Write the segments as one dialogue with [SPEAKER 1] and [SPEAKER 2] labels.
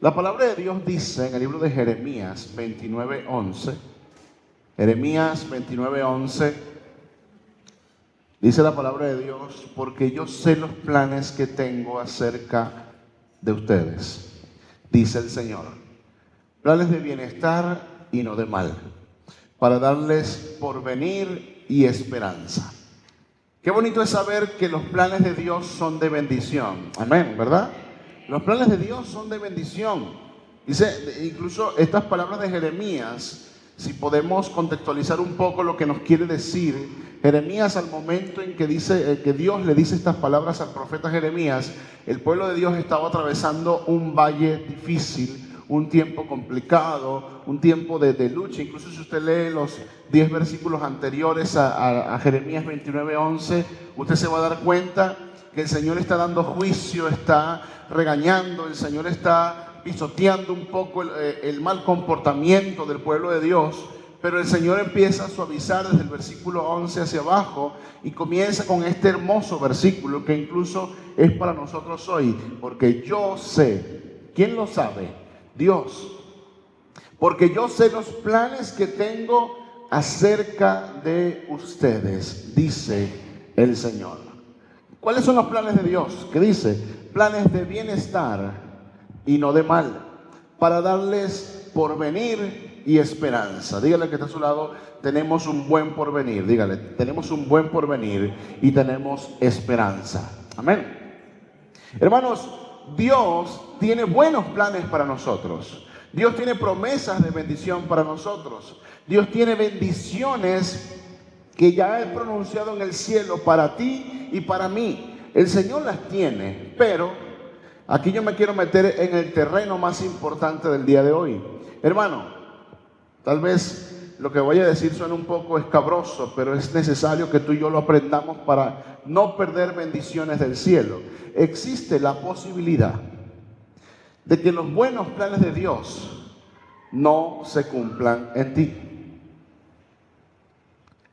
[SPEAKER 1] La palabra de Dios dice en el libro de Jeremías 29:11, Jeremías 29:11, dice la palabra de Dios: porque yo sé los planes que tengo acerca de ustedes, dice el Señor, planes de bienestar y no de mal, para darles porvenir y esperanza. Qué bonito es saber que los planes de Dios son de bendición. Amén, ¿verdad? Los planes de Dios son de bendición. Dice, incluso estas palabras de Jeremías, si podemos contextualizar un poco lo que nos quiere decir, Jeremías, al momento en que dice que Dios le dice estas palabras al profeta Jeremías, el pueblo de Dios estaba atravesando un valle difícil, un tiempo complicado, un tiempo de lucha. Incluso si usted lee los 10 versículos anteriores a Jeremías 29:11, usted se va a dar cuenta que el Señor está dando juicio, está regañando, el Señor está pisoteando un poco el mal comportamiento del pueblo de Dios. Pero el Señor empieza a suavizar desde el versículo 11 hacia abajo y comienza con este hermoso versículo que incluso es para nosotros hoy. Porque yo sé, ¿quién lo sabe? Dios. Porque yo sé los planes que tengo acerca de ustedes, dice el Señor. ¿Cuáles son los planes de Dios? ¿Qué dice? Planes de bienestar y no de mal, para darles porvenir y esperanza. Dígale que está a su lado: tenemos un buen porvenir. Dígale: tenemos un buen porvenir y tenemos esperanza. Amén. Hermanos, Dios tiene buenos planes para nosotros. Dios tiene promesas de bendición para nosotros. Dios tiene bendiciones que ya he pronunciado en el cielo para ti y para mí. El Señor las tiene, pero aquí yo me quiero meter en el terreno más importante del día de hoy. Hermano, tal vez lo que voy a decir suena un poco escabroso, pero es necesario que tú y yo lo aprendamos para no perder bendiciones del cielo. Existe la posibilidad de que los buenos planes de Dios no se cumplan en ti.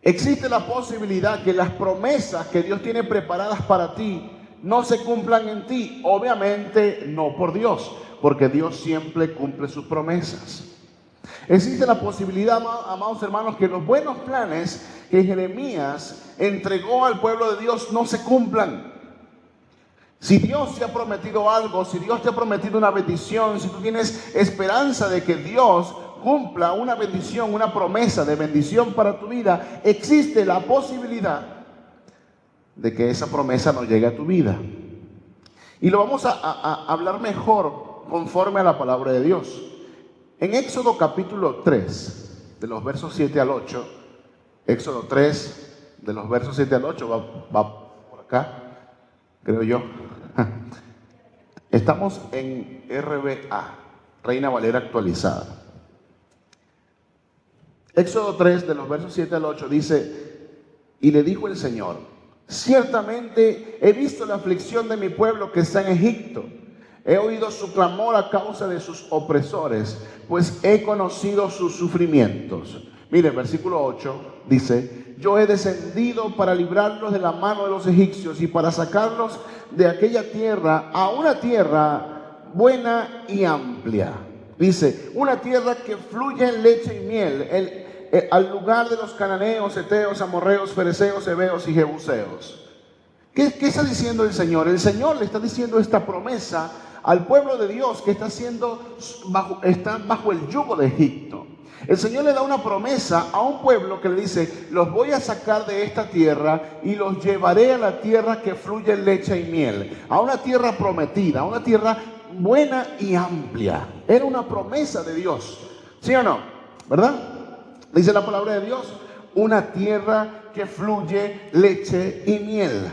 [SPEAKER 1] Existe la posibilidad que las promesas que Dios tiene preparadas para ti no se cumplan en ti. Obviamente no por Dios, porque Dios siempre cumple sus promesas. Existe la posibilidad, amados hermanos, que los buenos planes que Jeremías entregó al pueblo de Dios no se cumplan. Si Dios te ha prometido algo, si Dios te ha prometido una bendición, si tú tienes esperanza de que Dios cumpla una bendición, una promesa de bendición para tu vida, existe la posibilidad de que esa promesa no llegue a tu vida. Y lo vamos a hablar mejor conforme a la palabra de Dios. En Éxodo capítulo 3, de los versos 7 al 8, Éxodo 3, de los versos 7 al 8, va por acá, creo yo. Estamos en RVA, Reina Valera actualizada. Éxodo 3, de los versos 7 al 8, dice: y le dijo el Señor: ciertamente he visto la aflicción de mi pueblo que está en Egipto. He oído su clamor a causa de sus opresores, pues he conocido sus sufrimientos. Mire, versículo 8 dice: yo he descendido para librarlos de la mano de los egipcios y para sacarlos de aquella tierra a una tierra buena y amplia. Dice, una tierra que fluye en leche y miel, al lugar de los cananeos, heteos, amorreos, fereceos, heveos y jebuseos. ¿Qué está diciendo el Señor? El Señor le está diciendo esta promesa al pueblo de Dios que está bajo el yugo de Egipto. El Señor le da una promesa a un pueblo que le dice: los voy a sacar de esta tierra y los llevaré a la tierra que fluye en leche y miel, a una tierra prometida, a una tierra buena y amplia. Era una promesa de Dios, ¿sí o no? ¿Verdad? Dice la palabra de Dios: una tierra que fluye leche y miel.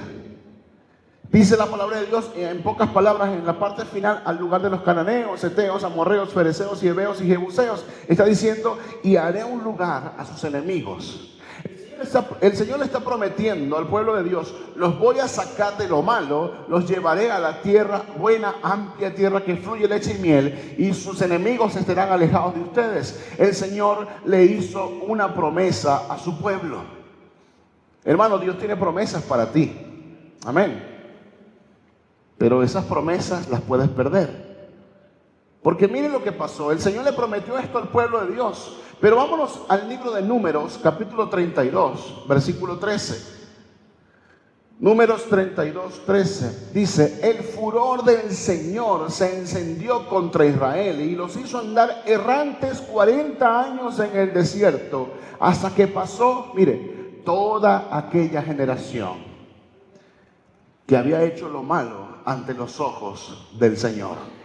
[SPEAKER 1] Dice la palabra de Dios, en pocas palabras, en la parte final, al lugar de los cananeos, heteos, amorreos, fereceos, y heveos y jebuseos. Está diciendo: y haré un lugar a sus enemigos. El Señor le está prometiendo al pueblo de Dios: los voy a sacar de lo malo, los llevaré a la tierra buena, amplia tierra que fluye leche y miel, y sus enemigos estarán alejados de ustedes. El Señor le hizo una promesa a su pueblo. Hermano, Dios tiene promesas para ti. Amén. Pero esas promesas las puedes perder. Porque miren lo que pasó. El Señor le prometió esto al pueblo de Dios. Pero vámonos al libro de Números, capítulo 32, versículo 13. Números 32, 13. Dice: el furor del Señor se encendió contra Israel y los hizo andar errantes 40 años en el desierto, hasta que pasó, mire, toda aquella generación que había hecho lo malo ante los ojos del Señor.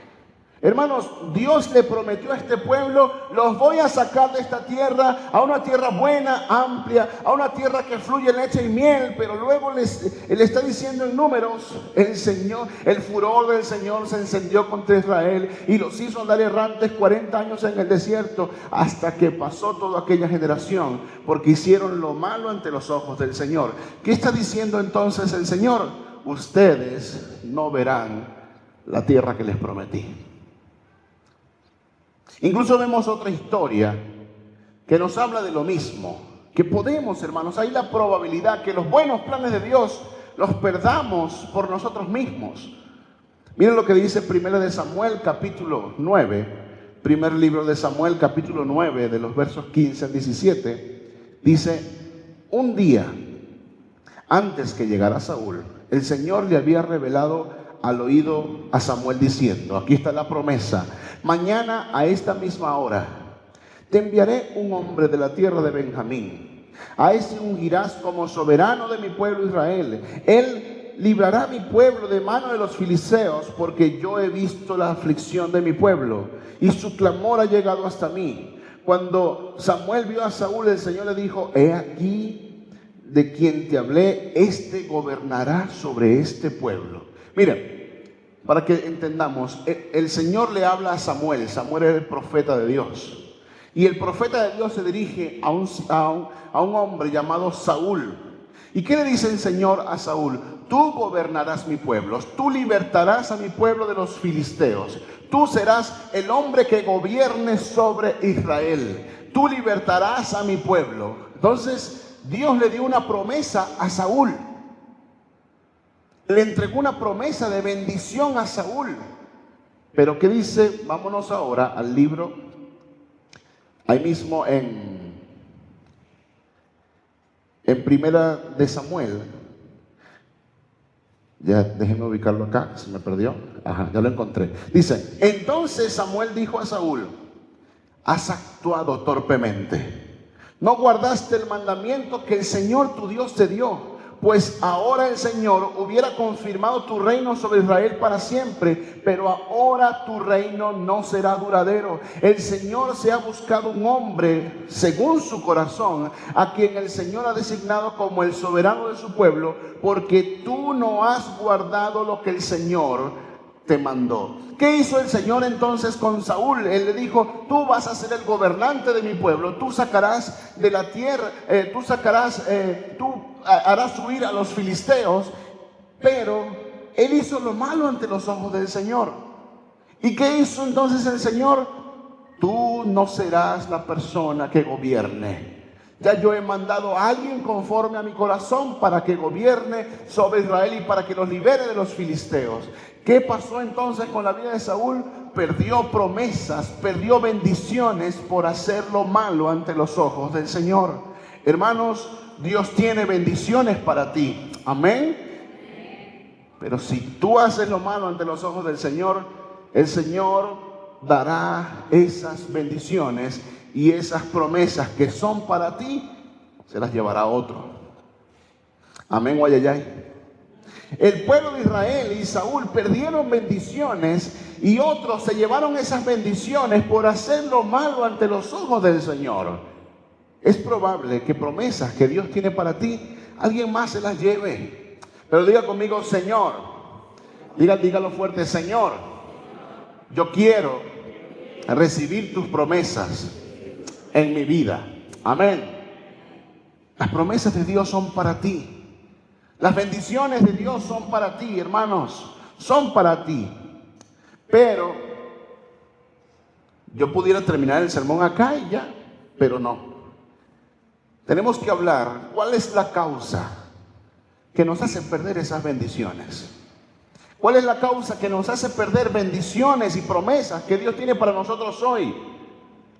[SPEAKER 1] Hermanos, Dios le prometió a este pueblo: los voy a sacar de esta tierra, a una tierra buena, amplia, a una tierra que fluye leche y miel. Pero luego le está diciendo en Números: el furor del Señor se encendió contra Israel y los hizo andar errantes 40 años en el desierto, hasta que pasó toda aquella generación, porque hicieron lo malo ante los ojos del Señor. ¿Qué está diciendo entonces el Señor? Ustedes no verán la tierra que les prometí. Incluso vemos otra historia que nos habla de lo mismo, que podemos, hermanos, hay la probabilidad que los buenos planes de Dios los perdamos por nosotros mismos. Miren lo que dice 1 de Samuel capítulo 9, primer libro de Samuel capítulo 9, de los versos 15 al 17. Dice: un día antes que llegara Saúl, el Señor le había revelado al oído a Samuel diciendo, aquí está la promesa: mañana a esta misma hora te enviaré un hombre de la tierra de Benjamín. A ese ungirás como soberano de mi pueblo Israel. Él librará a mi pueblo de mano de los filisteos, porque yo he visto la aflicción de mi pueblo y su clamor ha llegado hasta mí. Cuando Samuel vio a Saúl, el Señor le dijo: he aquí de quien te hablé, este gobernará sobre este pueblo. Miren, para que entendamos, el Señor le habla a Samuel. Samuel era el profeta de Dios. Y el profeta de Dios se dirige a un hombre llamado Saúl. ¿Y qué le dice el Señor a Saúl? Tú gobernarás mi pueblo, tú libertarás a mi pueblo de los filisteos. Tú serás el hombre que gobierne sobre Israel. Tú libertarás a mi pueblo. Entonces, Dios le dio una promesa a Saúl. Le entregó una promesa de bendición a Saúl. Pero ¿qué dice? Vámonos ahora al libro, ahí mismo en Primera de Samuel. Ya, déjenme ubicarlo acá, se me perdió. Ajá, ya lo encontré. Dice: entonces Samuel dijo a Saúl: has actuado torpemente. No guardaste el mandamiento que el Señor tu Dios te dio. Pues ahora el Señor hubiera confirmado tu reino sobre Israel para siempre, pero ahora tu reino no será duradero. El Señor se ha buscado un hombre según su corazón, a quien el Señor ha designado como el soberano de su pueblo, porque tú no has guardado lo que el Señor te mandó. ¿Qué hizo el Señor entonces con Saúl? Él le dijo: tú vas a ser el gobernante de mi pueblo, tú sacarás de la tierra, tú harás huir a los filisteos. Pero él hizo lo malo ante los ojos del Señor. ¿Y qué hizo entonces el Señor? Tú no serás la persona que gobierne. Ya yo he mandado a alguien conforme a mi corazón para que gobierne sobre Israel y para que los libere de los filisteos. ¿Qué pasó entonces con la vida de Saúl? Perdió promesas, perdió bendiciones por hacer lo malo ante los ojos del Señor. Hermanos, Dios tiene bendiciones para ti. Amén. Pero si tú haces lo malo ante los ojos del Señor, el Señor dará esas bendiciones y esas promesas que son para ti, se las llevará a otro. Amén, guayayay. El pueblo de Israel y Saúl perdieron bendiciones y otros se llevaron esas bendiciones por hacer lo malo ante los ojos del Señor. Es probable que promesas que Dios tiene para ti, alguien más se las lleve. Pero diga conmigo: Señor. Dígalo fuerte: Señor, yo quiero recibir tus promesas en mi vida. Amén. Las promesas de Dios son para ti. Las bendiciones de Dios son para ti, hermanos. Son para ti. Pero yo pudiera terminar el sermón acá y ya, pero no. Tenemos que hablar cuál es la causa que nos hace perder esas bendiciones. ¿Cuál es la causa que nos hace perder bendiciones y promesas que Dios tiene para nosotros hoy?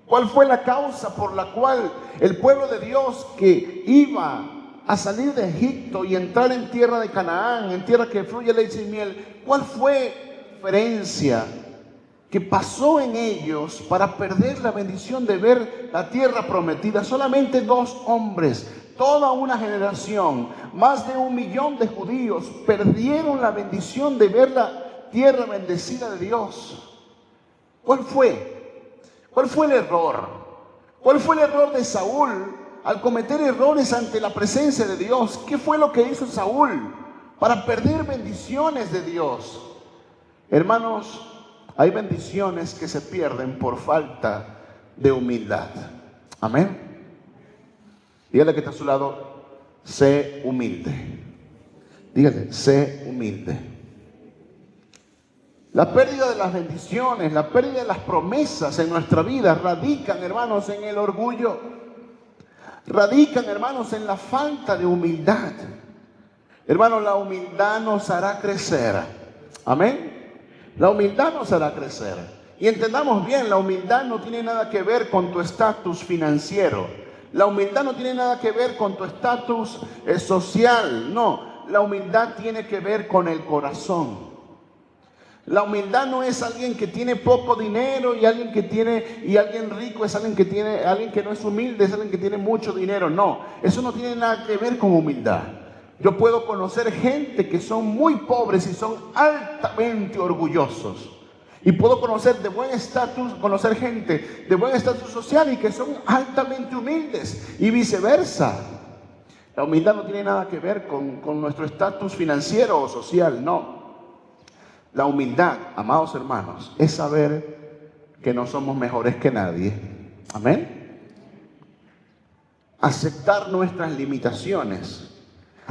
[SPEAKER 1] ¿Cuál fue la causa por la cual el pueblo de Dios que iba a salir de Egipto y entrar en tierra de Canaán, en tierra que fluye leche y miel, cuál fue la diferencia que pasó en ellos para perder la bendición de ver la tierra prometida? Solamente 2 hombres, toda una generación, más de 1 millón de judíos perdieron la bendición de ver la tierra bendecida de Dios. ¿Cuál fue? ¿Cuál fue el error? ¿Cuál fue el error de Saúl al cometer errores ante la presencia de Dios? ¿Qué fue lo que hizo Saúl para perder bendiciones de Dios? Hermanos, hay bendiciones que se pierden por falta de humildad. Amén. Dígale que está a su lado, sé humilde. Dígale, sé humilde. La pérdida de las bendiciones, la pérdida de las promesas en nuestra vida radican, hermanos, en el orgullo. Radican, hermanos, en la falta de humildad. Hermanos, la humildad nos hará crecer. Amén. La humildad nos hará crecer. Y entendamos bien, la humildad no tiene nada que ver con tu estatus financiero. La humildad no tiene nada que ver con tu estatus social. No, la humildad tiene que ver con el corazón. La humildad no es alguien que tiene poco dinero y alguien rico es alguien que no es humilde, es alguien que tiene mucho dinero. No, eso no tiene nada que ver con humildad. Yo puedo conocer gente que son muy pobres y son altamente orgullosos. Y puedo conocer gente de buen estatus social y que son altamente humildes y viceversa. La humildad no tiene nada que ver con nuestro estatus financiero o social, no. La humildad, amados hermanos, es saber que no somos mejores que nadie. Amén. Aceptar nuestras limitaciones,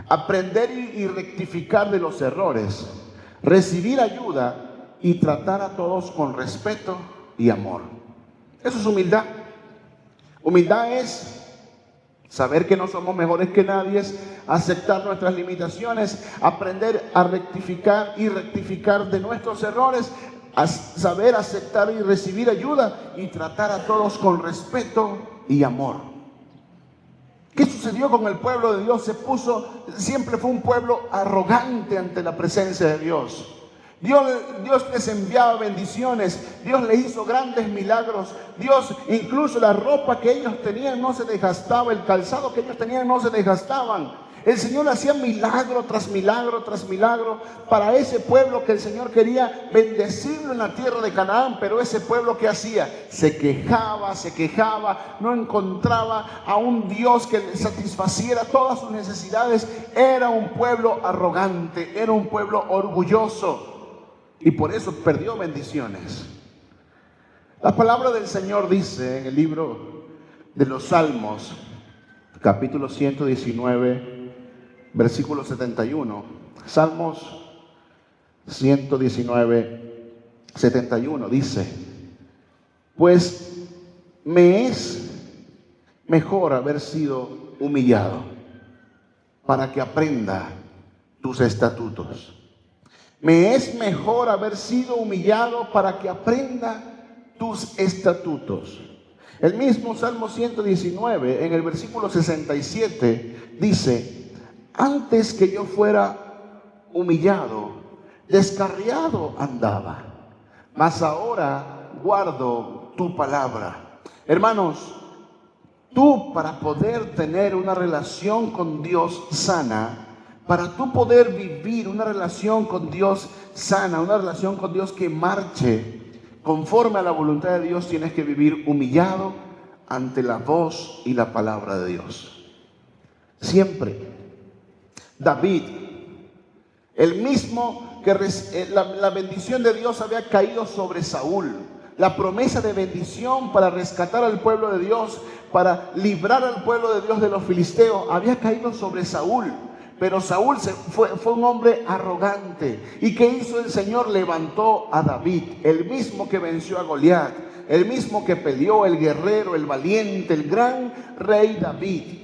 [SPEAKER 1] aprender y rectificar de los errores, recibir ayuda y tratar a todos con respeto y amor. Eso es humildad. Humildad es saber que no somos mejores que nadie, es aceptar nuestras limitaciones, aprender a rectificar y rectificar de nuestros errores, saber aceptar y recibir ayuda y tratar a todos con respeto y amor. ¿Qué sucedió con el pueblo de Dios? Siempre fue un pueblo arrogante ante la presencia de Dios. Dios les enviaba bendiciones, Dios les hizo grandes milagros, Dios incluso la ropa que ellos tenían no se desgastaba, el calzado que ellos tenían no se desgastaban. El Señor hacía milagro tras milagro tras milagro para ese pueblo que el Señor quería bendecirlo en la tierra de Canaán, pero ese pueblo ¿qué hacía? Se quejaba, no encontraba a un Dios que le satisfaciera todas sus necesidades. Era un pueblo arrogante, era un pueblo orgulloso. Y por eso perdió bendiciones. La palabra del Señor dice en el libro de los Salmos, capítulo 119, versículo 71. Salmos 119, 71 dice: pues me es mejor haber sido humillado para que aprenda tus estatutos. Me es mejor haber sido humillado para que aprenda tus estatutos. El mismo Salmo 119, en el versículo 67, dice: antes que yo fuera humillado, descarriado andaba, mas ahora guardo tu palabra. Hermanos, tú, para poder tener una relación con Dios sana, para tú poder vivir una relación con Dios sana, una relación con Dios que marche conforme a la voluntad de Dios, tienes que vivir humillado ante la voz y la palabra de Dios. Siempre. David, el mismo que la bendición de Dios había caído sobre Saúl. La promesa de bendición para rescatar al pueblo de Dios, para librar al pueblo de Dios de los filisteos, había caído sobre Saúl. Pero Saúl fue un hombre arrogante. ¿Y qué hizo el Señor? Levantó a David, el mismo que venció a Goliat, el mismo que peleó, el guerrero, el valiente, el gran rey David.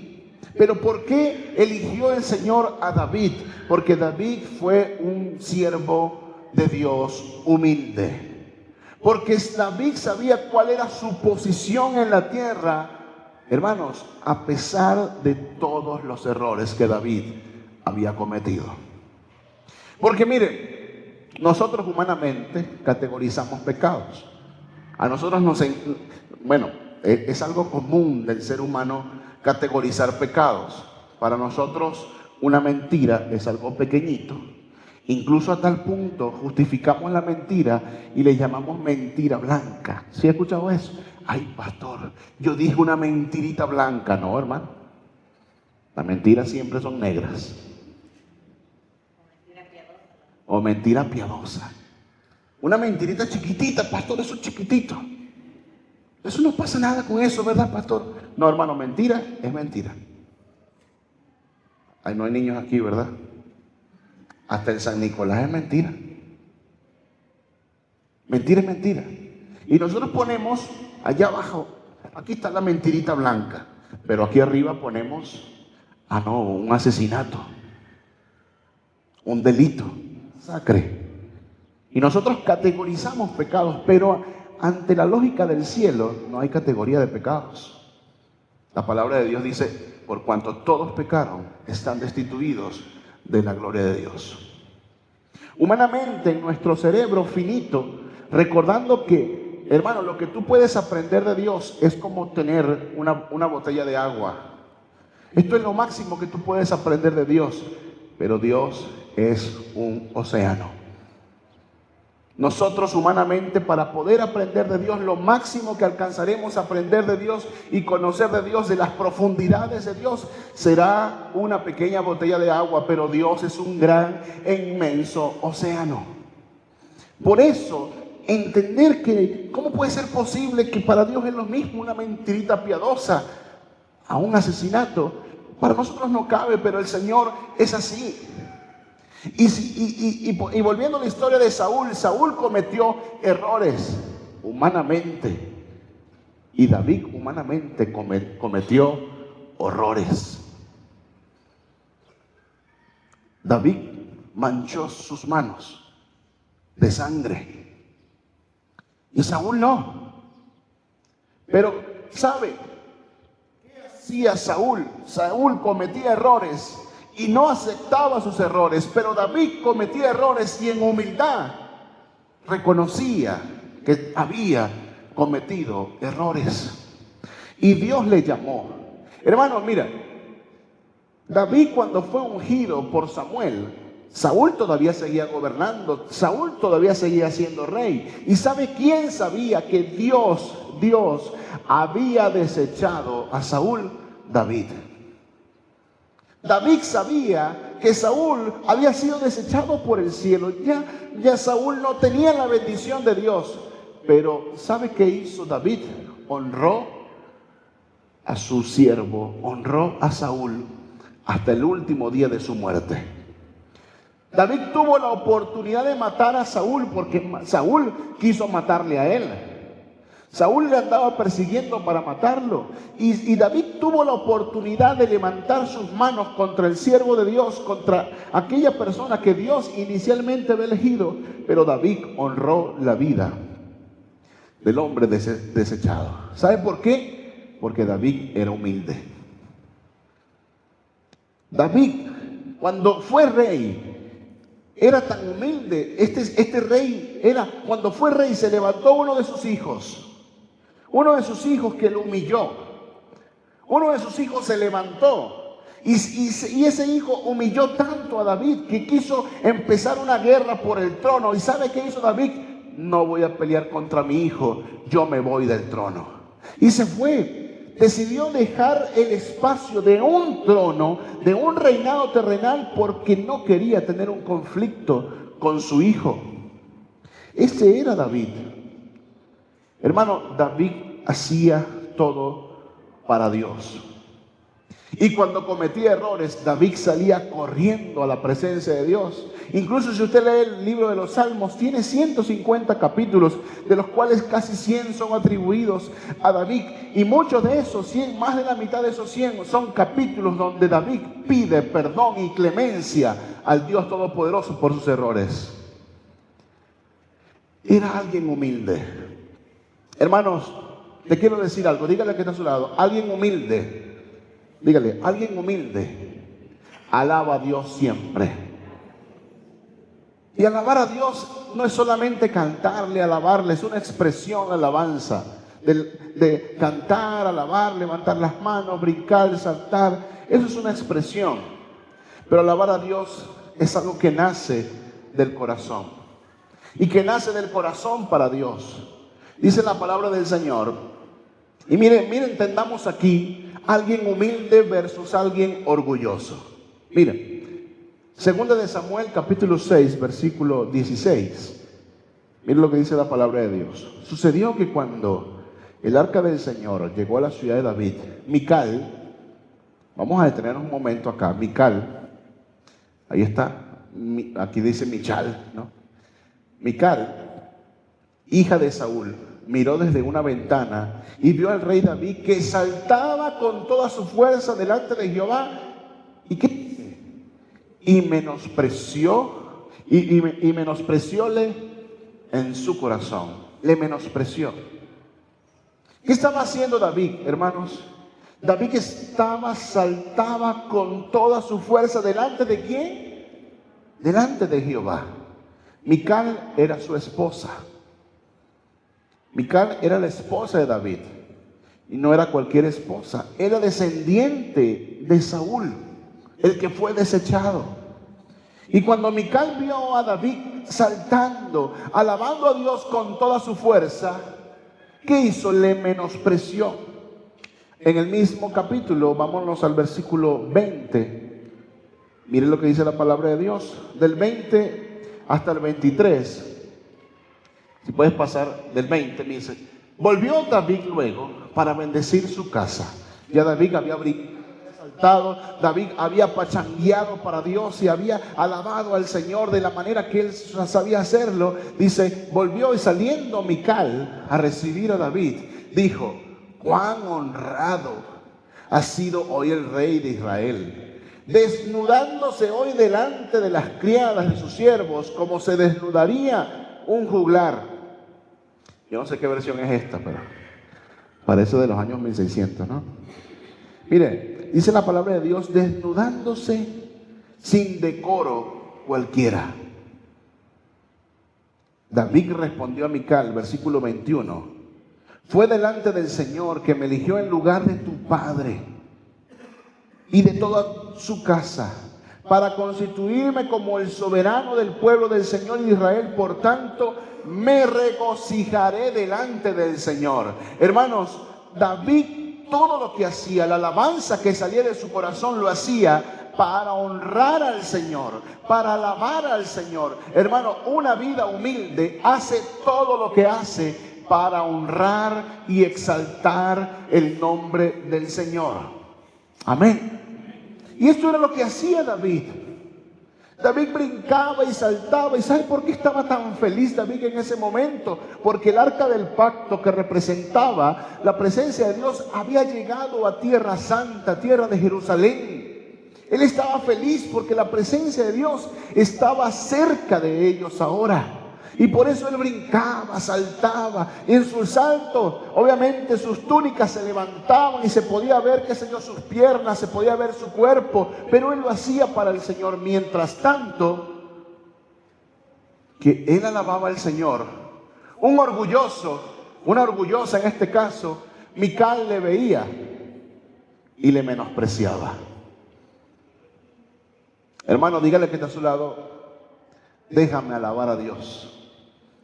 [SPEAKER 1] Pero ¿por qué eligió el Señor a David? Porque David fue un siervo de Dios humilde. Porque David sabía cuál era su posición en la tierra, hermanos, a pesar de todos los errores que David había cometido. Porque mire, nosotros humanamente categorizamos pecados. A nosotros es algo común del ser humano categorizar pecados. Para nosotros una mentira es algo pequeñito. Incluso a tal punto justificamos la mentira y le llamamos mentira blanca. ¿Sí ha escuchado eso? Ay, pastor, yo dije una mentirita blanca. No, hermano. Las mentiras siempre son negras. O mentira piadosa. Una mentirita chiquitita, pastor, eso es chiquitito. Eso no pasa nada con eso, ¿verdad, pastor? No, hermano, mentira es mentira. Ay, no hay niños aquí, ¿verdad? Hasta el San Nicolás es mentira. Mentira es mentira. Y nosotros ponemos allá abajo, aquí está la mentirita blanca, pero aquí arriba ponemos, un asesinato, un delito, sacre. Y nosotros categorizamos pecados, pero ante la lógica del cielo no hay categoría de pecados. La palabra de Dios dice, por cuanto todos pecaron, están destituidos de la gloria de Dios. Humanamente, en nuestro cerebro finito, recordando que, hermano, lo que tú puedes aprender de Dios es como tener una botella de agua. Esto es lo máximo que tú puedes aprender de Dios, pero Dios es un océano. Nosotros humanamente, para poder aprender de Dios, lo máximo que alcanzaremos a aprender de Dios y conocer de Dios, de las profundidades de Dios, será una pequeña botella de agua, pero Dios es un gran e inmenso océano. Por eso, entender que, ¿cómo puede ser posible que para Dios es lo mismo una mentirita piadosa a un asesinato? Para nosotros no cabe, pero el Señor es así. Y volviendo a la historia de Saúl, Saúl cometió errores humanamente y David humanamente cometió horrores. David manchó sus manos de sangre y Saúl no. Pero ¿sabe qué hacía Saúl? Saúl cometía errores y no aceptaba sus errores, pero David cometía errores y en humildad reconocía que había cometido errores. Y Dios le llamó. Hermanos, mira, David cuando fue ungido por Samuel, Saúl todavía seguía gobernando, Saúl todavía seguía siendo rey. ¿Y sabe quién sabía que Dios había desechado a Saúl? David. David sabía que Saúl había sido desechado por el cielo. Ya Saúl no tenía la bendición de Dios. Pero ¿sabe qué hizo David? Honró a su siervo, honró a Saúl hasta el último día de su muerte. David tuvo la oportunidad de matar a Saúl porque Saúl quiso matarle a él. Saúl le andaba persiguiendo para matarlo. Y David tuvo la oportunidad de levantar sus manos contra el siervo de Dios, contra aquella persona que Dios inicialmente había elegido. Pero David honró la vida del hombre desechado. ¿Sabe por qué? Porque David era humilde. David, cuando fue rey, era tan humilde. Este rey cuando fue rey, se levantó uno de sus hijos que lo humilló. Uno de sus hijos se levantó y ese hijo humilló tanto a David que quiso empezar una guerra por el trono. ¿Y sabe qué hizo David? No voy a pelear contra mi hijo, yo me voy del trono. Y se fue. Decidió dejar el espacio de un trono, de un reinado terrenal, porque no quería tener un conflicto con su hijo. Ese era David. Hermano, David hacía todo para Dios. Y cuando cometía errores, David salía corriendo a la presencia de Dios. Incluso si usted lee el libro de los Salmos, tiene 150 capítulos, de los cuales casi 100 son atribuidos a David. Y muchos de esos 100, más de la mitad de esos 100, son capítulos donde David pide perdón y clemencia al Dios Todopoderoso por sus errores. era alguien humilde. Hermanos, te quiero decir algo. Dígale que está a su lado. Alguien humilde. Dígale, alguien humilde alaba a Dios siempre. Y alabar a Dios no es solamente cantarle, alabarle, es una expresión de alabanza. De cantar, alabar, levantar las manos, brincar, saltar. Eso es una expresión. Pero alabar a Dios es algo que nace del corazón. Y que nace del corazón para Dios. Dice la palabra del Señor. Y miren, entendamos aquí alguien humilde versus alguien orgulloso. Miren, segunda de Samuel capítulo 6 versículo 16. Miren lo que dice la palabra de Dios. Sucedió que cuando el arca del Señor llegó a la ciudad de David, Mical, vamos a detenernos un momento acá, Mical, ahí está, aquí dice Michal, ¿no? Mical, hija de Saúl, miró desde una ventana y vio al rey David que saltaba con toda su fuerza delante de Jehová. ¿Y qué dice? Y menosprecióle en su corazón. Le menospreció. ¿Qué estaba haciendo David, hermanos? David saltaba con toda su fuerza delante de ¿quién? Delante de Jehová. Mical era su esposa. Mical era la esposa de David. Y no era cualquier esposa. Era descendiente de Saúl, el que fue desechado. Y cuando Mical vio a David saltando, alabando a Dios con toda su fuerza, ¿qué hizo? Le menospreció. En el mismo capítulo, vámonos al versículo 20. Miren lo que dice la palabra de Dios. Del 20 hasta el 23. Si puedes pasar del 20, me dice. Volvió David luego para bendecir su casa. Ya David había saltado, David había pachangueado para Dios y había alabado al Señor de la manera que él sabía hacerlo. Dice, volvió y saliendo Mical a recibir a David, dijo, cuán honrado ha sido hoy el rey de Israel, desnudándose hoy delante de las criadas de sus siervos, como se desnudaría un juglar. Yo no sé qué versión es esta, pero parece de los años 1600, ¿no? Mire, dice la palabra de Dios, desnudándose sin decoro cualquiera. David respondió a Mical, versículo 21, fue delante del Señor que me eligió en lugar de tu padre y de toda su casa, para constituirme como el soberano del pueblo del Señor de Israel. Por tanto, me regocijaré delante del Señor. Hermanos, David todo lo que hacía, la alabanza que salía de su corazón, lo hacía para honrar al Señor, para alabar al Señor. Hermano, una vida humilde hace todo lo que hace para honrar y exaltar el nombre del Señor. Amén. Y esto era lo que hacía David. David brincaba y saltaba. ¿Y sabe por qué estaba tan feliz David en ese momento? Porque el arca del pacto, que representaba la presencia de Dios, había llegado a Tierra Santa, tierra de Jerusalén. Él estaba feliz porque la presencia de Dios estaba cerca de ellos ahora. Y por eso él brincaba, saltaba. Y en su salto, obviamente sus túnicas se levantaban y se podía ver, qué sé yo, sus piernas, se podía ver su cuerpo. Pero él lo hacía para el Señor. Mientras tanto, que él alababa al Señor, una orgullosa en este caso, Mical le veía y le menospreciaba. Hermano, dígale que está a su lado, déjame alabar a Dios.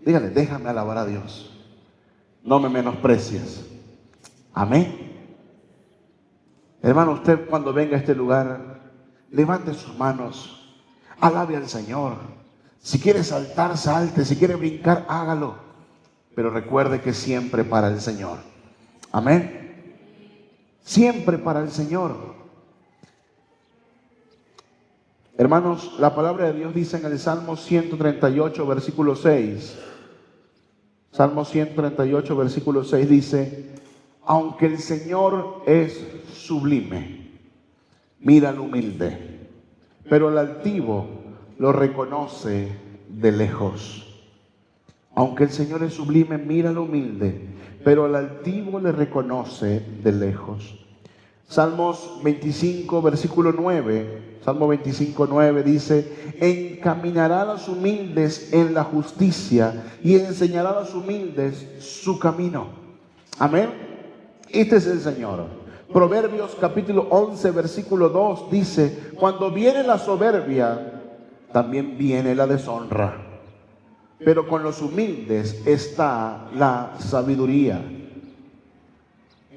[SPEAKER 1] Dígale, déjame alabar a Dios. No me menosprecies. Amén. Hermano, usted cuando venga a este lugar, levante sus manos, alabe al Señor. Si quiere saltar, salte. Si quiere brincar, hágalo. Pero recuerde que siempre para el Señor. Amén. Siempre para el Señor. Hermanos, la palabra de Dios dice en el Salmo 138, versículo 6. Salmo 138, versículo 6 dice, aunque el Señor es sublime, mira al humilde, pero el altivo lo reconoce de lejos. Aunque el Señor es sublime, mira al humilde, pero al altivo le reconoce de lejos. Salmos 25, versículo 9. Salmo 25, 9 dice: encaminará a los humildes en la justicia y enseñará a los humildes su camino. Amén. Este es el Señor. Proverbios capítulo 11, versículo 2 dice: cuando viene la soberbia, también viene la deshonra, pero con los humildes está la sabiduría.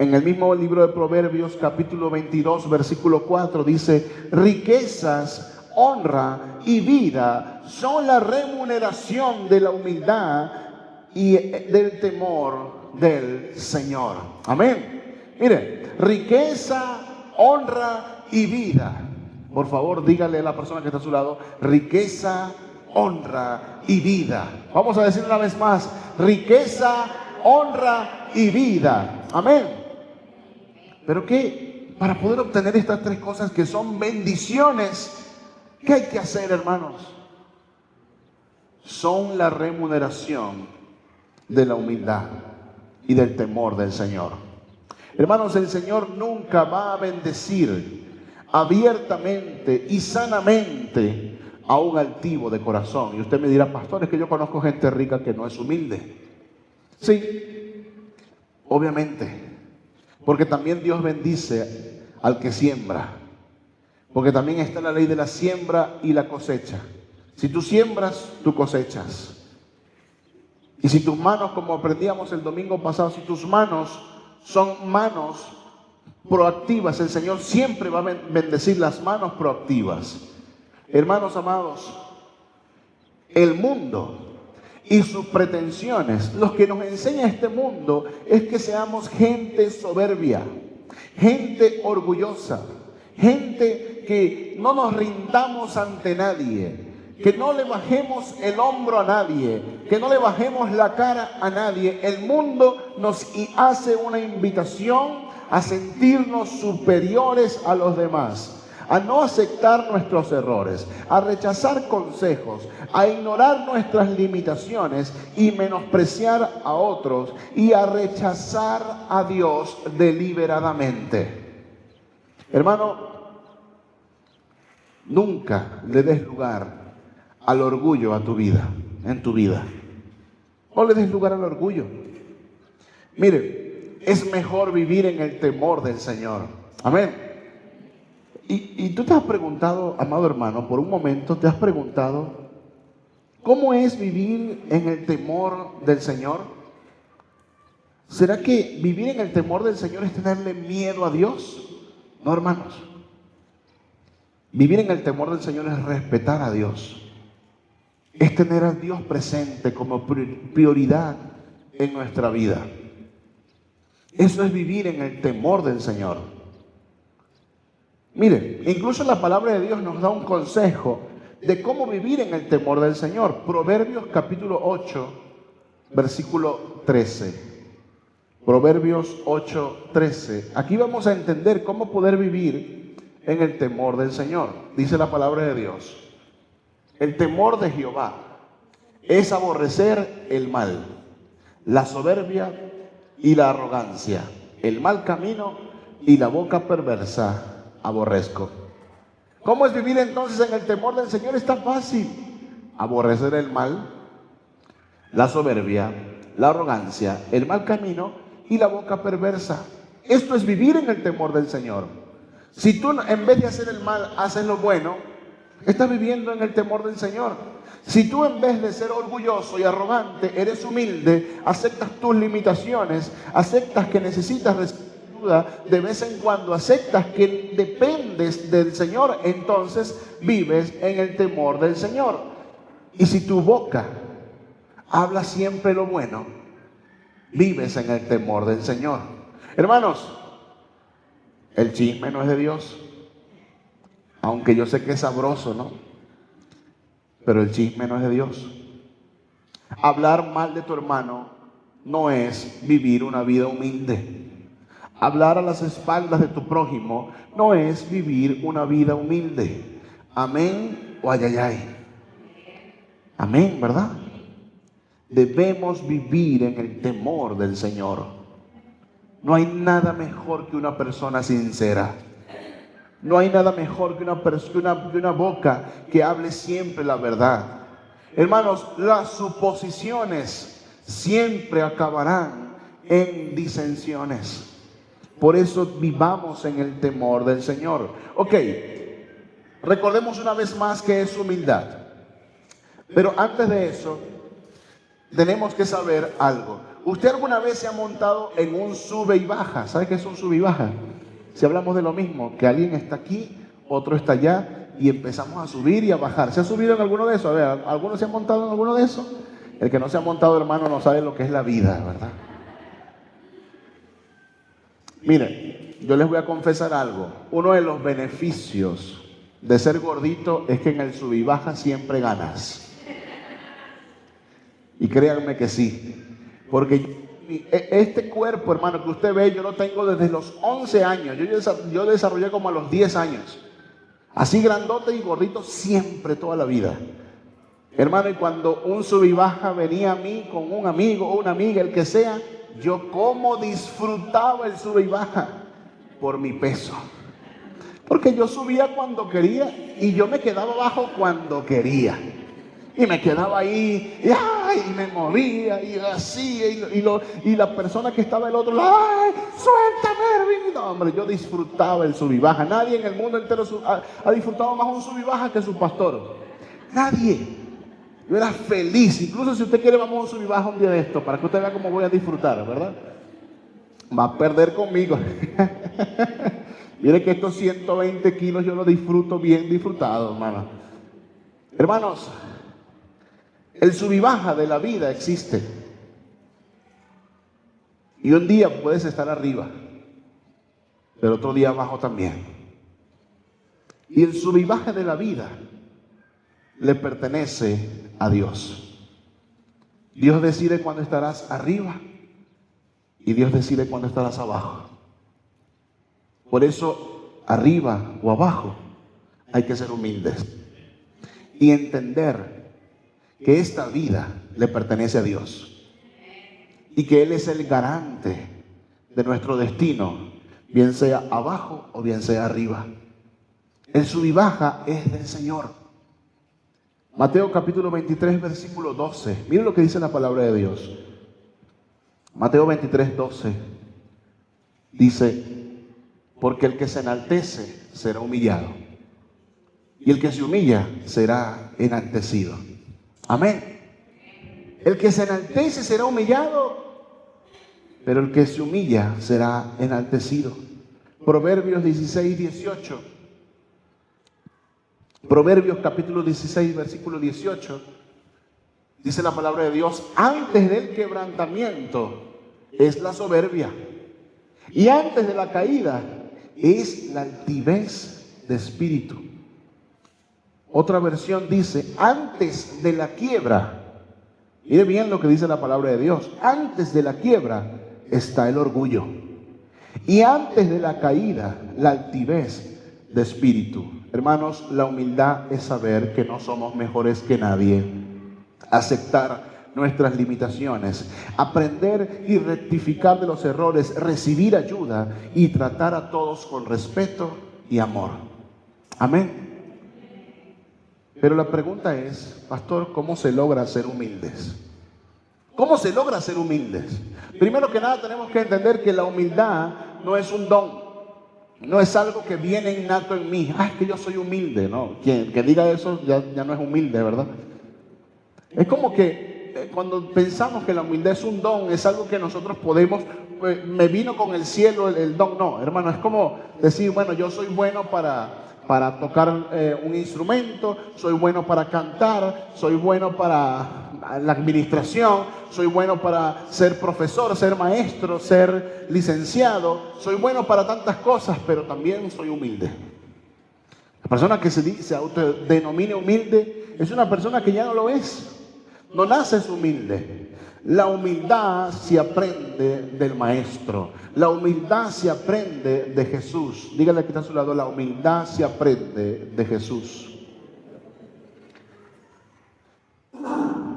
[SPEAKER 1] En el mismo libro de Proverbios, capítulo 22, versículo 4, dice: riquezas, honra y vida son la remuneración de la humildad y del temor del Señor. Amén. Mire, riqueza, honra y vida. Por favor, dígale a la persona que está a su lado: riqueza, honra y vida. Vamos a decir una vez más: riqueza, honra y vida. Amén. Pero ¿qué? Para poder obtener estas tres cosas que son bendiciones, ¿qué hay que hacer, hermanos? Son la remuneración de la humildad y del temor del Señor. Hermanos, el Señor nunca va a bendecir abiertamente y sanamente a un altivo de corazón. Y usted me dirá: pastor, es que yo conozco gente rica que no es humilde. Sí, obviamente. Porque también Dios bendice al que siembra. Porque también está la ley de la siembra y la cosecha. Si tú siembras, tú cosechas. Y si tus manos, como aprendíamos el domingo pasado, si tus manos son manos proactivas, el Señor siempre va a bendecir las manos proactivas. Hermanos amados, el mundo y sus pretensiones, lo que nos enseña este mundo es que seamos gente soberbia, gente orgullosa, gente que no nos rindamos ante nadie, que no le bajemos el hombro a nadie, que no le bajemos la cara a nadie. El mundo nos hace una invitación a sentirnos superiores a los demás, a no aceptar nuestros errores, a rechazar consejos, a ignorar nuestras limitaciones y menospreciar a otros y a rechazar a Dios deliberadamente. Hermano, nunca le des lugar al orgullo a tu vida, en tu vida. No le des lugar al orgullo. Mire, es mejor vivir en el temor del Señor. Amén. Y tú te has preguntado, amado hermano, por un momento te has preguntado: ¿cómo es vivir en el temor del Señor? ¿Será que vivir en el temor del Señor es tenerle miedo a Dios? No, hermanos. Vivir en el temor del Señor es respetar a Dios. Es tener a Dios presente como prioridad en nuestra vida. Eso es vivir en el temor del Señor. Mire, incluso la palabra de Dios nos da un consejo de cómo vivir en el temor del Señor. Proverbios capítulo 8, versículo 13. Proverbios 8, 13. Aquí vamos a entender cómo poder vivir en el temor del Señor. Dice la palabra de Dios: el temor de Jehová es aborrecer el mal, la soberbia y la arrogancia, el mal camino y la boca perversa aborrezco. ¿Cómo es vivir entonces en el temor del Señor? Es tan fácil: aborrecer el mal, la soberbia, la arrogancia, el mal camino y la boca perversa. Esto es vivir en el temor del Señor. Si tú en vez de hacer el mal haces lo bueno, estás viviendo en el temor del Señor. Si tú en vez de ser orgulloso y arrogante eres humilde, aceptas tus limitaciones, aceptas que necesitas recibir ayuda de vez en cuando, aceptas que dependes del Señor, entonces vives en el temor del Señor. Y si tu boca habla siempre lo bueno, vives en el temor del Señor. Hermanos, el chisme no es de Dios. Aunque yo sé que es sabroso, ¿no? Pero el chisme no es de Dios. Hablar mal de tu hermano no es vivir una vida humilde. Hablar a las espaldas de tu prójimo no es vivir una vida humilde. Amén o ayayay. Amén, ¿verdad? Debemos vivir en el temor del Señor. No hay nada mejor que una persona sincera. No hay nada mejor que una boca que hable siempre la verdad. Hermanos, las suposiciones siempre acabarán en disensiones. Por eso vivamos en el temor del Señor. Ok, recordemos una vez más que es humildad. Pero antes de eso, tenemos que saber algo. ¿Usted alguna vez se ha montado en un sube y baja? ¿Sabe qué es un sube y baja? Si hablamos de lo mismo, que alguien está aquí, otro está allá y empezamos a subir y a bajar. ¿Se ha subido en alguno de esos? A ver, ¿alguno se ha montado en alguno de esos? El que no se ha montado, hermano, no sabe lo que es la vida, ¿verdad? Mire, yo les voy a confesar algo. Uno de los beneficios de ser gordito es que en el sub y baja siempre ganas. Y créanme que sí, porque este cuerpo, hermano, que usted ve, yo lo tengo desde los 11 años. Yo desarrollé como a los 10 años. Así grandote y gordito siempre, toda la vida. Hermano, y cuando un sub y baja venía a mí con un amigo o una amiga, el que sea, yo como disfrutaba el sub y baja por mi peso. Porque yo subía cuando quería y yo me quedaba abajo cuando quería. Y me quedaba ahí, y me movía, y hacía, y la persona que estaba del otro lado, ¡ay, suéltame, Erwin! No, hombre, yo disfrutaba el sub y baja. Nadie en el mundo entero ha disfrutado más un sub y baja que su pastor. Nadie. Yo era feliz. Incluso si usted quiere, vamos a un sub y baja un día de esto, para que usted vea cómo voy a disfrutar, ¿verdad? Va a perder conmigo. Mire que estos 120 kilos yo los disfruto bien disfrutado, hermano. Hermanos, el sub y baja de la vida existe. Y un día puedes estar arriba, pero otro día abajo también. Y el sub y baja de la vida le pertenece a Dios. Dios decide cuándo estarás arriba y Dios decide cuándo estarás abajo. Por eso, arriba o abajo, hay que ser humildes y entender que esta vida le pertenece a Dios y que Él es el garante de nuestro destino, bien sea abajo o bien sea arriba. El sub y baja es del Señor. Mateo capítulo 23, versículo 12. Miren lo que dice la palabra de Dios. Mateo 23, 12. Dice: porque el que se enaltece será humillado, y el que se humilla será enaltecido. Amén. El que se enaltece será humillado, pero el que se humilla será enaltecido. Proverbios 16, 18. Proverbios capítulo 16, versículo 18. Dice la palabra de Dios: antes del quebrantamiento es la soberbia, y antes de la caída es la altivez de espíritu. Otra versión dice: antes de la quiebra, mire bien lo que dice la palabra de Dios, antes de la quiebra está el orgullo, y antes de la caída la altivez de espíritu. Hermanos, la humildad es saber que no somos mejores que nadie, aceptar nuestras limitaciones, aprender y rectificar de los errores, recibir ayuda y tratar a todos con respeto y amor. Amén. Pero la pregunta es, pastor, ¿cómo se logra ser humildes? ¿Cómo se logra ser humildes? Primero que nada tenemos que entender que la humildad no es un don, no es algo que viene innato en mí. Es que yo soy humilde, ¿no? Quien que diga eso ya no es humilde, ¿verdad? Es como que cuando pensamos que la humildad es un don, es algo que nosotros podemos, me vino con el cielo el don. No, hermano, es como decir, bueno, yo soy bueno para tocar un instrumento, soy bueno para cantar, soy bueno para la administración, soy bueno para ser profesor, ser maestro, ser licenciado, soy bueno para tantas cosas, pero también soy humilde. La persona que se autodenomina humilde es una persona que ya no lo es, no naces humilde. La humildad se aprende del maestro. La humildad se aprende de Jesús. Dígale que está a su lado: la humildad se aprende de Jesús.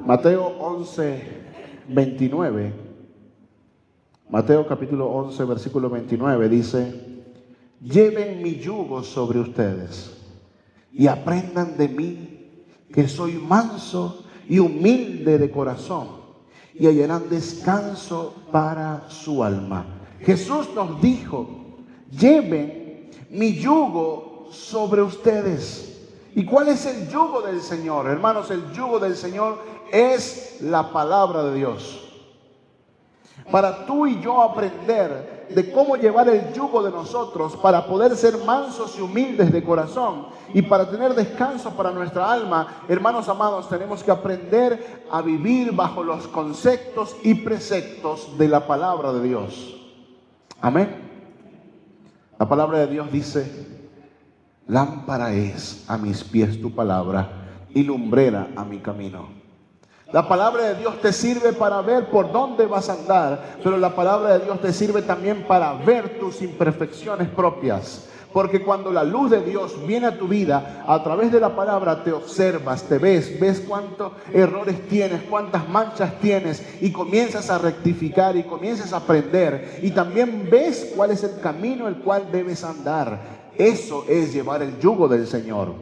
[SPEAKER 1] Mateo 11, 29, Mateo capítulo 11, versículo 29 dice: lleven mi yugo sobre ustedes y aprendan de mí, que soy manso y humilde de corazón, y hallarán descanso para su alma. Jesús nos dijo: lleven mi yugo sobre ustedes. ¿Y cuál es el yugo del Señor? Hermanos, el yugo del Señor es la palabra de Dios. Para tú y yo aprender de cómo llevar el yugo de nosotros, para poder ser mansos y humildes de corazón y para tener descanso para nuestra alma, hermanos amados, tenemos que aprender a vivir bajo los conceptos y preceptos de la palabra de Dios. Amén. La palabra de Dios dice: lámpara es a mis pies tu palabra y lumbrera a mi camino. La palabra de Dios te sirve para ver por dónde vas a andar, pero la palabra de Dios te sirve también para ver tus imperfecciones propias. Porque cuando la luz de Dios viene a tu vida, a través de la palabra te observas, te ves cuántos errores tienes, cuántas manchas tienes, y comienzas a rectificar y comienzas a aprender. Y también ves cuál es el camino el cual debes andar. Eso es llevar el yugo del Señor.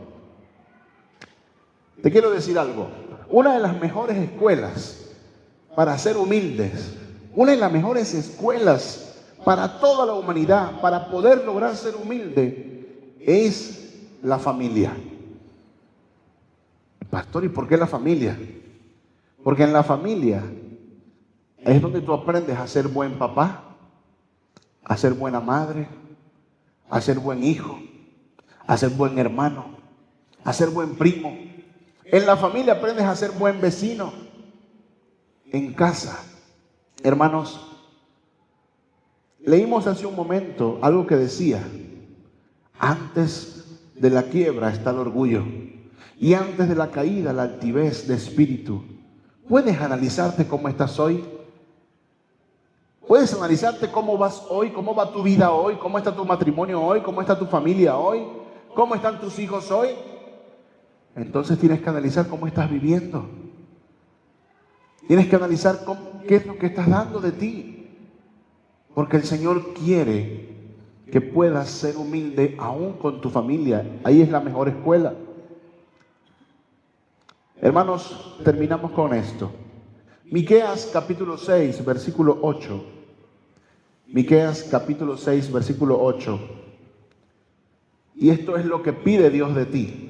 [SPEAKER 1] Te quiero decir algo. Una de las mejores escuelas para ser humildes, una de las mejores escuelas para toda la humanidad, para poder lograr ser humilde, es la familia. Pastor, ¿y por qué la familia? Porque en la familia es donde tú aprendes a ser buen papá, a ser buena madre, a ser buen hijo, a ser buen hermano, a ser buen primo. En la familia aprendes a ser buen vecino. En casa, hermanos, leímos hace un momento algo que decía: antes de la quiebra está el orgullo, y antes de la caída la altivez de espíritu. ¿Puedes analizarte cómo estás hoy? ¿Puedes analizarte cómo vas hoy? ¿Cómo va tu vida hoy? ¿Cómo está tu matrimonio hoy? ¿Cómo está tu familia hoy? ¿Cómo están tus hijos hoy? Entonces tienes que analizar cómo estás viviendo. Tienes que analizar qué es lo que estás dando de ti. Porque el Señor quiere que puedas ser humilde aún con tu familia. Ahí es la mejor escuela. Hermanos, terminamos con esto. Miqueas capítulo 6, versículo 8. Miqueas capítulo 6, versículo 8. Y esto es lo que pide Dios de ti.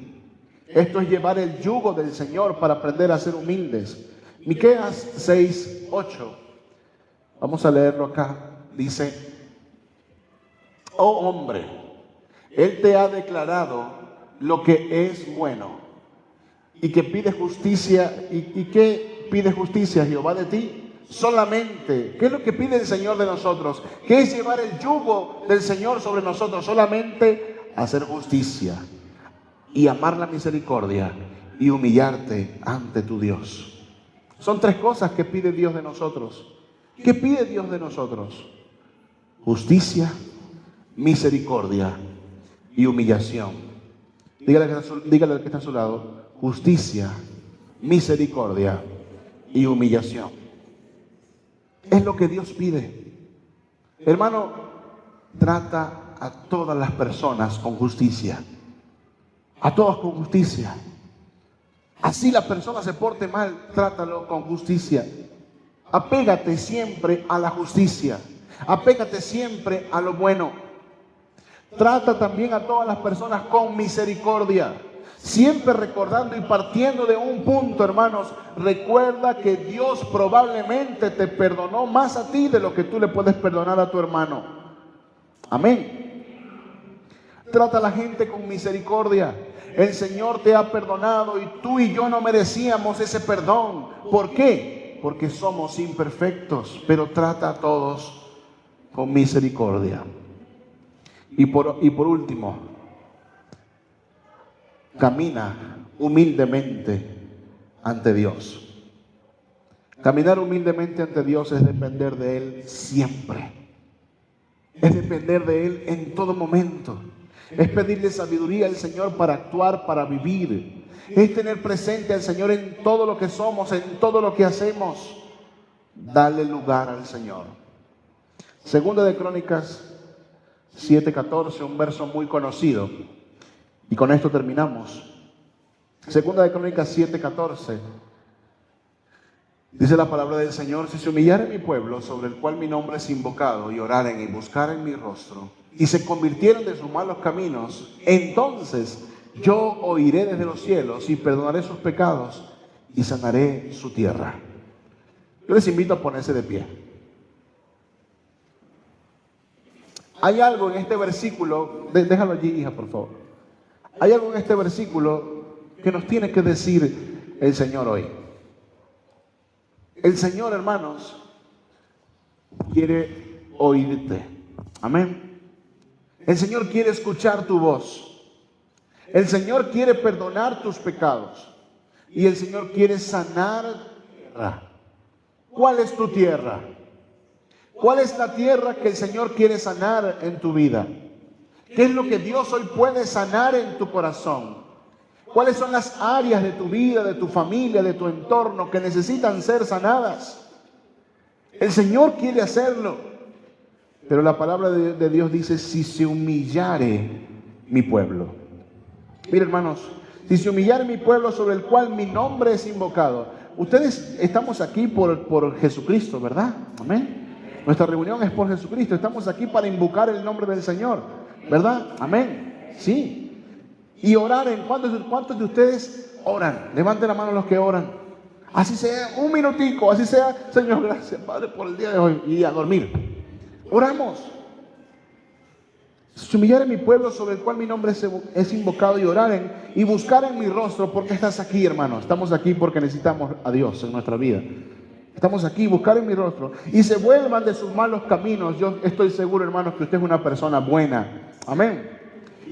[SPEAKER 1] Esto es llevar el yugo del Señor para aprender a ser humildes. Miqueas 6, 8. Vamos a leerlo acá. Dice: oh hombre, Él te ha declarado lo que es bueno y que pide justicia. ¿Y qué pide justicia Jehová de ti? Solamente, ¿qué es lo que pide el Señor de nosotros? ¿Qué es llevar el yugo del Señor sobre nosotros? Solamente hacer justicia y amar la misericordia y humillarte ante tu Dios. Son tres cosas que pide Dios de nosotros. ¿Qué pide Dios de nosotros? Justicia, misericordia y humillación. Dígale al que está a su lado: justicia, misericordia y humillación. Es lo que Dios pide. Hermano, trata a todas las personas con justicia. A todos con justicia. Así la persona se porte mal, trátalo con justicia. Apégate siempre a la justicia. Apégate siempre a lo bueno. Trata también a todas las personas con misericordia. Siempre recordando y partiendo de un punto, hermanos. Recuerda que Dios probablemente te perdonó más a ti de lo que tú le puedes perdonar a tu hermano. Amén. Trata a la gente con misericordia. El Señor te ha perdonado y tú y yo no merecíamos ese perdón. ¿Por qué? Porque somos imperfectos, pero trata a todos con misericordia. Y por último, camina humildemente ante Dios. Caminar humildemente ante Dios es depender de Él siempre. Es depender de Él en todo momento. Es pedirle sabiduría al Señor para actuar, para vivir. Es tener presente al Señor en todo lo que somos, en todo lo que hacemos. Dale lugar al Señor. Segunda de Crónicas 7:14, un verso muy conocido. Y con esto terminamos. Segunda de Crónicas 7:14. Dice la palabra del Señor: si se humillare mi pueblo, sobre el cual mi nombre es invocado, y oraren y buscaren mi rostro, y se convirtieren de sus malos caminos, entonces yo oiré desde los cielos y perdonaré sus pecados y sanaré su tierra. Yo les invito a ponerse de pie. Hay algo en este versículo, déjalo allí, hija, por favor. Hay algo en este versículo que nos tiene que decir el Señor hoy. El Señor, hermanos, quiere oírte. Amén. El Señor quiere escuchar tu voz. El Señor quiere perdonar tus pecados. Y el Señor quiere sanar tu tierra. ¿Cuál es tu tierra? ¿Cuál es la tierra que el Señor quiere sanar en tu vida? ¿Qué es lo que Dios hoy puede sanar en tu corazón? ¿Cuáles son las áreas de tu vida, de tu familia, de tu entorno que necesitan ser sanadas? El Señor quiere hacerlo. Pero la palabra de Dios dice: si se humillare mi pueblo. Mira, hermanos, si se humillare mi pueblo sobre el cual mi nombre es invocado. Ustedes estamos aquí por Jesucristo, ¿verdad? Amén. Nuestra reunión es por Jesucristo. Estamos aquí para invocar el nombre del Señor, ¿verdad? Amén. Sí. Y orar. ¿Cuántos de ustedes oran? Levanten la mano los que oran. Así sea un minutico, así sea: Señor, gracias, Padre, por el día de hoy. Y a dormir. Oramos. Si humillare mi pueblo sobre el cual mi nombre es invocado, y oraren y buscaren mi rostro. ¿Por qué estás aquí, hermano? Estamos aquí porque necesitamos a Dios en nuestra vida. Estamos aquí, buscaren mi rostro, y se vuelvan de sus malos caminos. Yo estoy seguro, hermanos, que usted es una persona buena. Amén.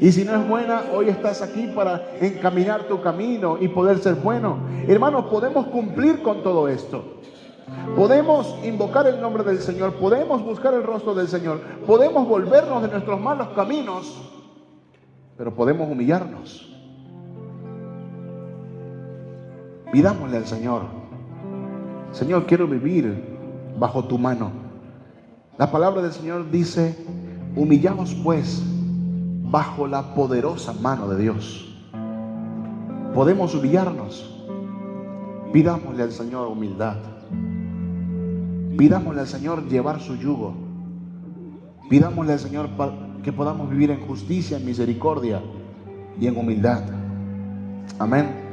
[SPEAKER 1] Y si no es buena, hoy estás aquí para encaminar tu camino y poder ser bueno. Hermanos, podemos cumplir con todo esto. Podemos invocar el nombre del Señor, podemos buscar el rostro del Señor, podemos volvernos de nuestros malos caminos, pero podemos humillarnos. Pidámosle al Señor: Señor, quiero vivir bajo tu mano. La palabra del Señor dice: humillaos pues bajo la poderosa mano de Dios. Podemos humillarnos. Pidámosle al Señor humildad. Pidámosle al Señor llevar su yugo. Pidámosle al Señor que podamos vivir en justicia, en misericordia y en humildad. Amén.